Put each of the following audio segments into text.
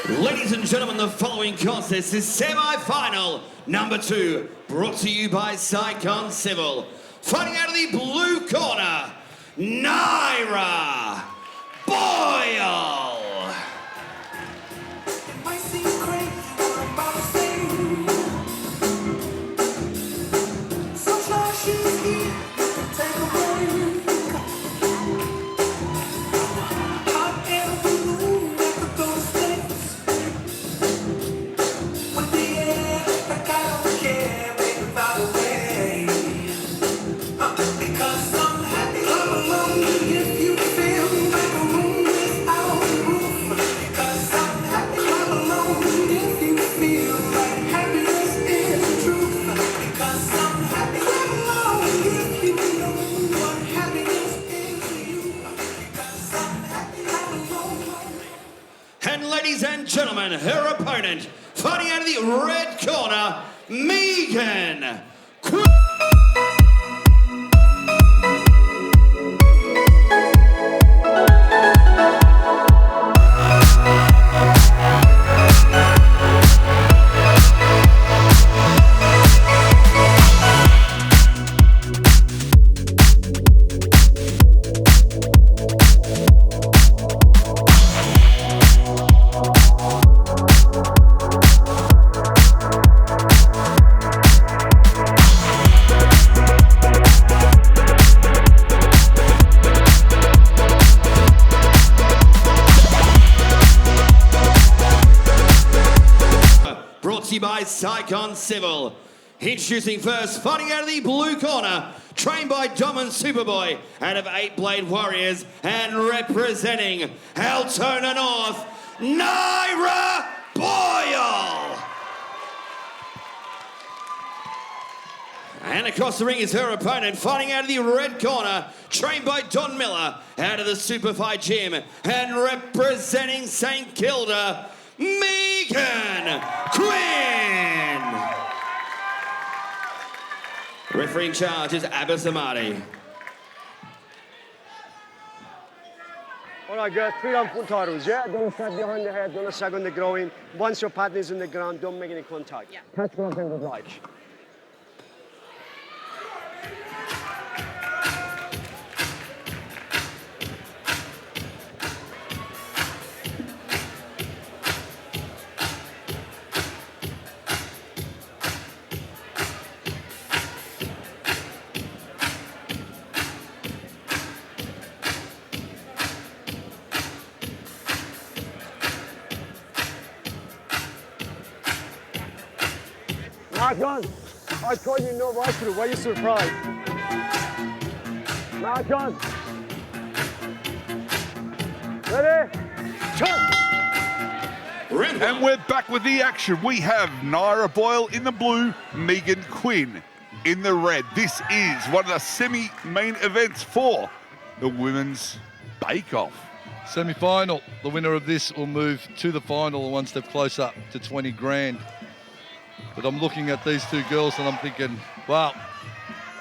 Ladies and gentlemen, the following contest is semi-final number 2, brought to you by Saigon Civil. Fighting out of the blue corner, Nyra Boyle. And ladies and gentlemen, her opponent, fighting out of the red corner, Quin. Brought to you by Saigon Civil. Introducing first, fighting out of the blue corner, trained by Dom and Superboy, out of 8 Blade Warriors, and representing Altona North, Nyra Boyle. And across the ring is her opponent, fighting out of the red corner, trained by Don Miller, out of the Superfight Gym, and representing St Kilda, Quin. Referee in charge is Abbas Amadi. All right, guys, 3 round full titles, yeah? Don't start behind the head, don't sag on the groin. Once your partner's in the ground, don't make any contact. Yeah. Touch what you would like. Mark on. I told you no right through. Why are you surprised? Mark on. Ready? Shot. And we're back with the action. We have Nyra Boyle in the blue, Quin in the red. This is one of the semi-main events for the Women's Bake-Off. Semi-final. The winner of this will move to the final one step closer to 20 grand. But I'm looking at these two girls and I'm thinking, well,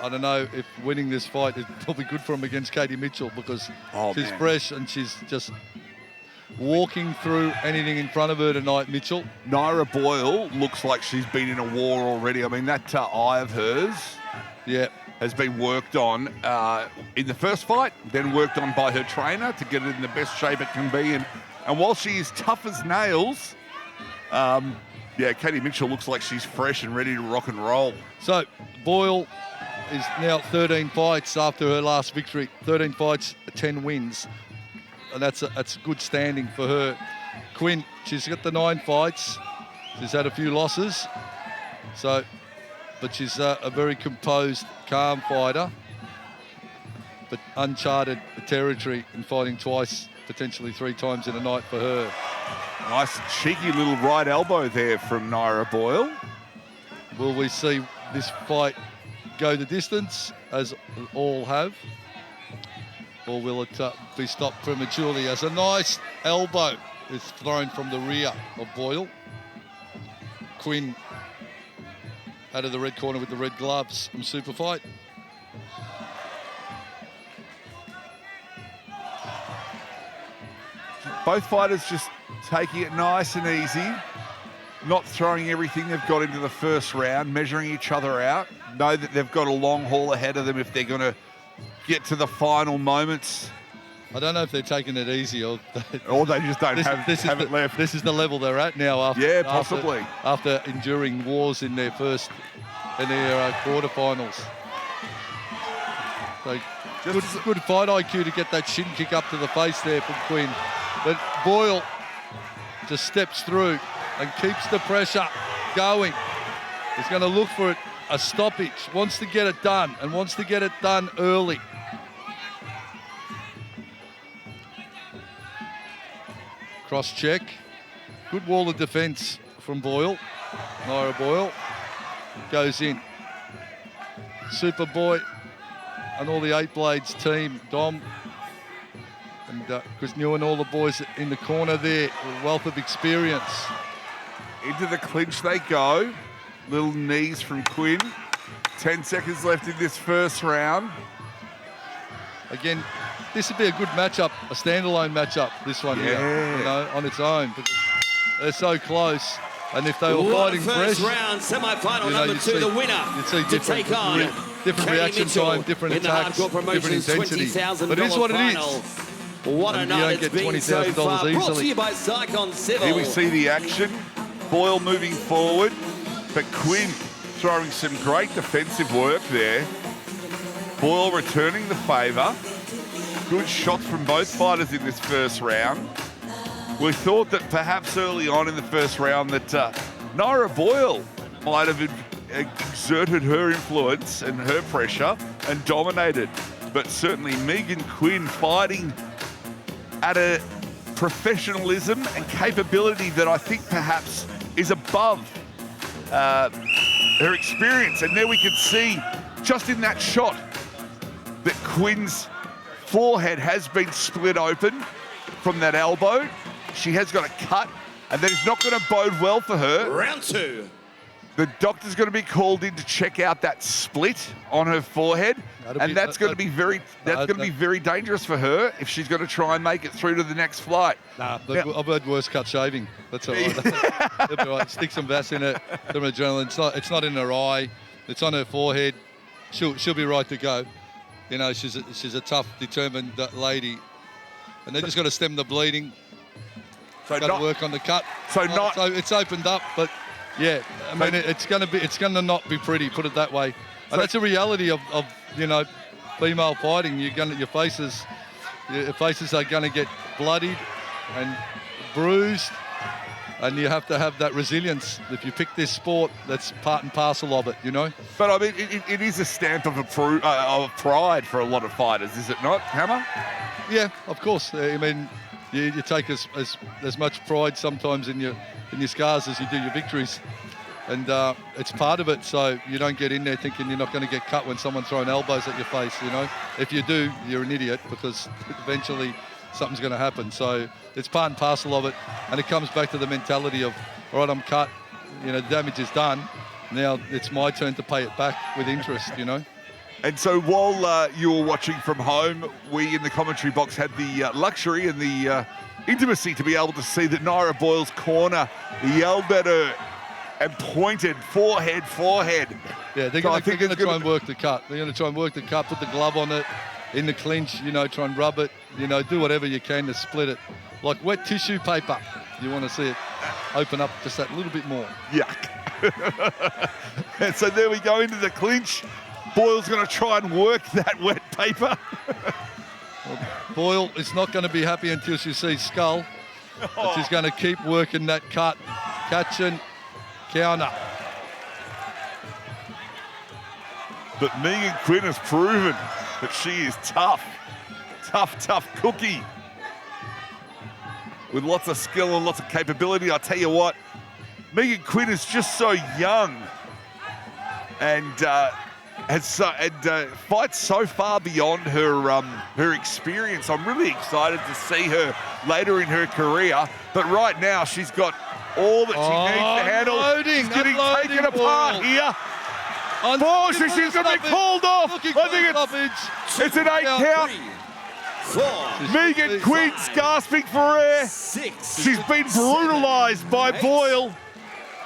I don't know if winning this fight is probably good for them against Katie Mitchell because she's fresh and she's just walking through anything in front of her tonight, Mitchell. Nyra Boyle looks like she's been in a war already. I mean, that eye of hers has been worked on in the first fight, then worked on by her trainer to get it in the best shape it can be. And while she is tough as nails, Katie Mitchell looks like she's fresh and ready to rock and roll. So Boyle is now 13 fights after her last victory. 13 fights, 10 wins. And that's good standing for her. Quin, she's got the 9 fights. She's had a few losses. But she's a very composed, calm fighter. But uncharted territory in fighting twice, potentially 3 times in a night for her. Nice cheeky little right elbow there from Nyra Boyle. Will we see this fight go the distance, as all have? Or will it be stopped prematurely as a nice elbow is thrown from the rear of Boyle? Quin out of the red corner with the red gloves from Superfight. Both fighters just taking it nice and easy, not throwing everything they've got into the first round, measuring each other out, know that they've got a long haul ahead of them if they're going to get to the final moments. I don't know if they're taking it easy or they just don't have it left. This is the level they're at now after, possibly. after enduring wars in their quarterfinals. So good fight IQ to get that shin kick up to the face there from Quin. But Boyle just steps through and keeps the pressure going. He's going to look for it, a stoppage, wants to get it done and wants to get it done early. Cross check. Good wall of defence from Boyle. Nyra Boyle goes in. Superboy and all the Eight Blades team, Dom and Chris New and all the boys in the corner there, a wealth of experience. Into the clinch they go. Little knees from Quin. 10 seconds left in this first round. Again, this would be a good matchup, a standalone matchup, this one here, you know, on its own. But they're so close. And if they were fighting first fresh, round, semi-final you know, number 2, the winner you'd see to take on different reaction time, different attacks, different intensity. But it is what it is. What a night it's been so far. Brought to you by Sycon Civil. Here we see the action. Boyle moving forward, but Quin throwing some great defensive work there. Boyle returning the favour. Good shots from both fighters in this first round. We thought that perhaps early on in the first round that Nyra Boyle might have exerted her influence and her pressure and dominated. But certainly Megan Quin fighting at a professionalism and capability that I think perhaps is above her experience. And there we can see just in that shot that Quin's forehead has been split open from that elbow. She has got a cut, and that is not going to bode well for her. Round 2. The doctor's going to be called in to check out that split on her forehead, that's going to be very dangerous for her if she's going to try and make it through to the next flight. Nah, I've heard worse cut shaving. That's all right. It'll be right. Stick some Vass in it, some adrenaline. It's not in her eye. It's on her forehead. She'll be right to go. You know, she's a tough, determined lady, and they just got to stem the bleeding. So got to work on the cut. So it's opened up, but yeah, I mean it's going to not be pretty. Put it that way. And that's a reality of you know, female fighting. Your faces are going to get bloodied and bruised, and you have to have that resilience. If you pick this sport, that's part and parcel of it, you know. But I mean, it is a stamp of pride for a lot of fighters, is it not, Hammer? Yeah, of course. I mean, you take as much pride sometimes in your scars as you do your victories, and it's part of it. So you don't get in there thinking you're not going to get cut when someone's throwing elbows at your face. You know, if you do, you're an idiot, because eventually something's going to happen. So it's part and parcel of it, and it comes back to the mentality of, all right, I'm cut. You know, the damage is done. Now it's my turn to pay it back with interest. You know. And so while you were watching from home, we in the commentary box had the luxury and the intimacy to be able to see that Nyra Boyle's corner yelled at her and pointed forehead. Yeah, they're going to try and work the cut. They're going to try and work the cut, put the glove on it, in the clinch, you know, try and rub it, you know, do whatever you can to split it. Like wet tissue paper. You want to see it open up just that little bit more. Yuck. And so there we go into the clinch. Boyle's going to try and work that wet paper. Well, Boyle is not going to be happy until she sees skull. But she's going to keep working that cut. Catch and counter. But Megan Quin has proven that she is tough cookie. With lots of skill and lots of capability. I tell you what, Megan Quin is just so young and fights so far beyond her experience. I'm really excited to see her later in her career. But right now, she's got all that she needs to handle. She's getting taken apart here. She's going to be called off. I think it's an 8 count. 4, Megan Quin's gasping for air. 6. She's been brutalised by Boyle.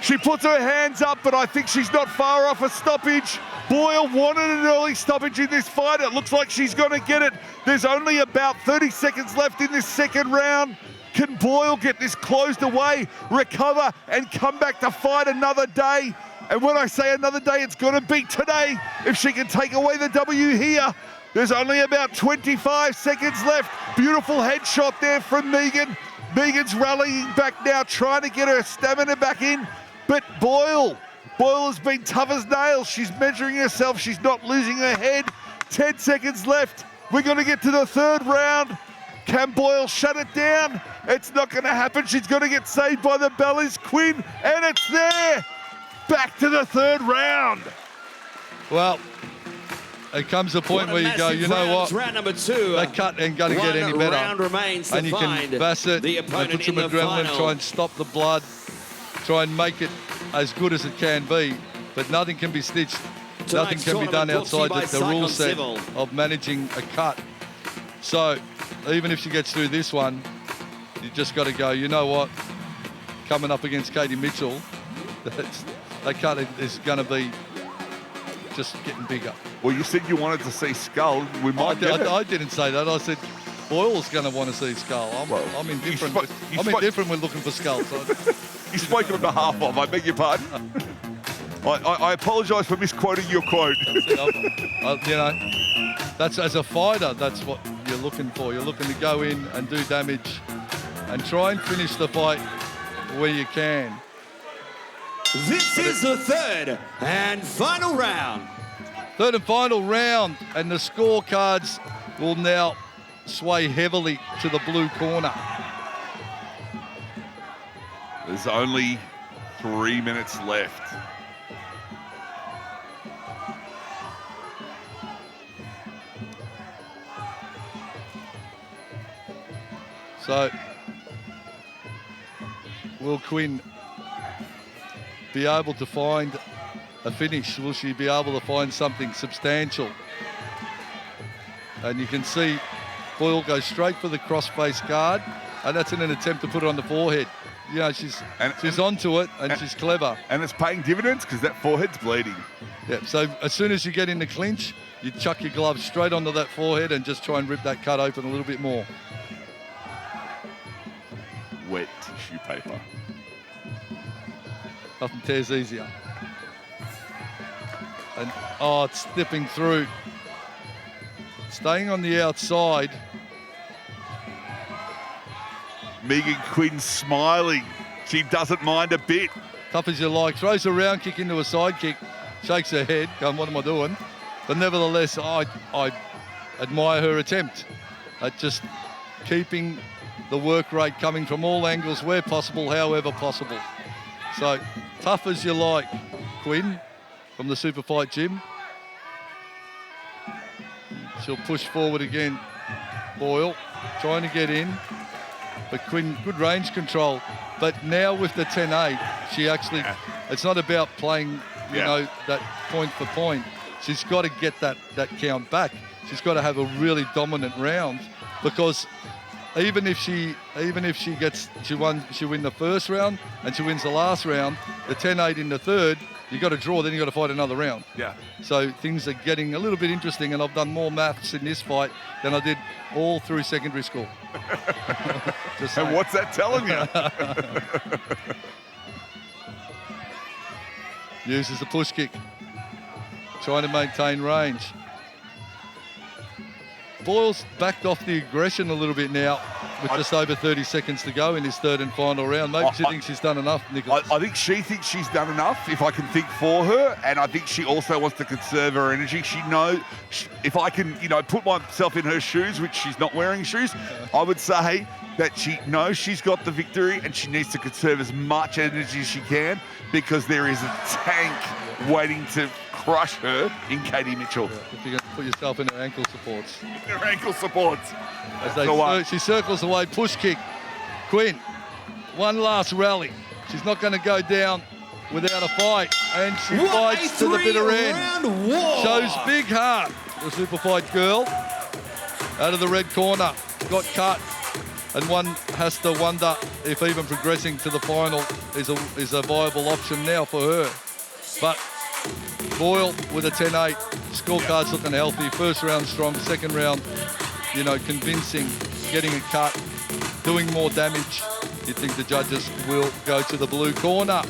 She puts her hands up, but I think she's not far off a stoppage. Boyle wanted an early stoppage in this fight. It looks like she's going to get it. There's only about 30 seconds left in this second round. Can Boyle get this closed away, recover, and come back to fight another day? And when I say another day, it's going to be today. If she can take away the W here, there's only about 25 seconds left. Beautiful headshot there from Megan. Megan's rallying back now, trying to get her stamina back in. But Boyle has been tough as nails. She's measuring herself. She's not losing her head. 10 seconds left. We're going to get to the third round. Can Boyle shut it down? It's not going to happen. She's going to get saved by the bellies. Quin, and it's there. Back to the third round. Well, it comes a point where you go, you know what? Round number 2. That cut ain't going to get any better. Round remains to and you find can Bassett, the and opponent put some in the adrenaline, final. try and stop the blood, try and make it as good as it can be. But nothing can be stitched. Nothing can be done outside the rule set of managing a cut. So even if she gets through this one, you just got to go, you know what? Coming up against Katie Mitchell, that cut is going to be just getting bigger. Well, you said you wanted to see Skull. We might get it. I didn't say that. I said Boyle's going to want to see Skull. I'm indifferent. I'm indifferent when looking for Skull. So You spoke on behalf of, I beg your pardon. I apologise for misquoting your quote. you know, that's as a fighter, that's what you're looking for. You're looking to go in and do damage and try and finish the fight where you can. This is the third and final round. Third and final round, and the scorecards will now sway heavily to the blue corner. There's only 3 minutes left. So, will Quin be able to find a finish? Will she be able to find something substantial? And you can see Boyle goes straight for the cross-face guard, and that's in an attempt to put it on the forehead. You know, she's onto it, and she's clever. And it's paying dividends because that forehead's bleeding. Yeah, so as soon as you get in the clinch, you chuck your gloves straight onto that forehead and just try and rip that cut open a little bit more. Wet tissue paper. Nothing tears easier. And, it's slipping through. Staying on the outside. Megan Quin smiling. She doesn't mind a bit. Tough as you like. Throws a round kick into a side kick. Shakes her head. Going, what am I doing? But nevertheless, I admire her attempt at just keeping the work rate coming from all angles where possible, however possible. So, tough as you like, Quin from the Super Fight Gym. She'll push forward again. Boyle trying to get in. But Quin, good range control. But now with the 10-8, she actually, it's not about playing, you know, that point for point. She's got to get that count back. She's got to have a really dominant round, because even if she win the first round and she wins the last round, the 10-8 in the third, you got to draw, then you got to fight another round. Yeah. So things are getting a little bit interesting, and I've done more maths in this fight than I did all through secondary school. And what's that telling you? Uses the push kick, trying to maintain range. Boyle's backed off the aggression a little bit now with just over 30 seconds to go in this third and final round. Maybe she thinks she's done enough, Nicholas. I think she thinks she's done enough, if I can think for her, and I think she also wants to conserve her energy. She knows, if I can, put myself in her shoes, which she's not wearing shoes, I would say that she knows she's got the victory and she needs to conserve as much energy as she can, because there is a tank waiting to crush her in Katie Mitchell. If you're going to put yourself in her ankle supports. Her ankle supports. She circles away, push kick. Quin, one last rally. She's not going to go down without a fight, and she fights to the bitter end. Shows big heart, the Super Fight girl. out of the red corner, got cut. And one has to wonder if even progressing to the final is a viable option now for her. But Boyle with a 10-8, scorecards looking healthy. First round strong, second round, convincing, getting a cut, doing more damage. You'd think the judges will go to the blue corner.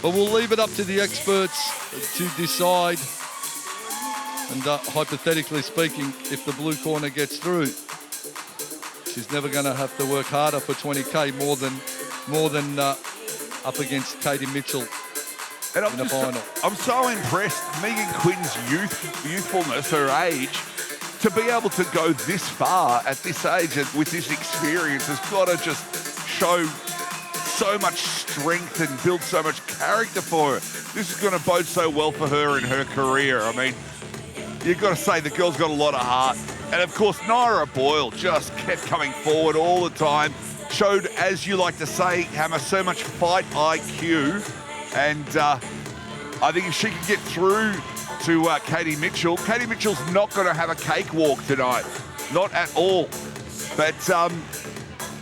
But we'll leave it up to the experts to decide. And hypothetically speaking, if the blue corner gets through, she's never going to have to work harder for 20K more than up against Katie Mitchell in the final. I'm so impressed. Megan Quin's youthfulness, her age, to be able to go this far at this age and with this experience has got to just show so much strength and build so much character for her. This is going to bode so well for her in her career. I mean, you've got to say the girl's got a lot of heart. And of course, Nyra Boyle just kept coming forward all the time. Showed, as you like to say, Hammer, so much fight IQ. And I think if she can get through to Katie Mitchell's not going to have a cakewalk tonight. Not at all. But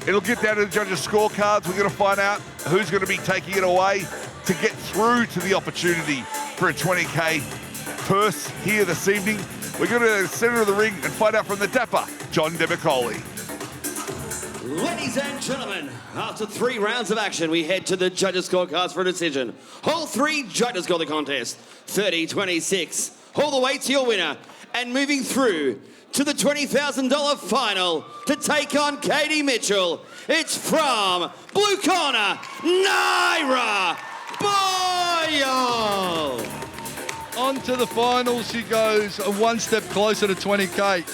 it'll get down to the judges' scorecards. We're going to find out who's going to be taking it away to get through to the opportunity for a 20K purse here this evening. We're going to the centre of the ring and find out from the dapper, John Debicoli. Ladies and gentlemen, after 3 rounds of action, we head to the judges' scorecards for a decision. All 3 judges call the contest 30-26. All the way to your winner. And moving through to the $20,000 final to take on Katie Mitchell. It's from blue corner, Nyra Boyle. On to the final she goes, one step closer to 20K.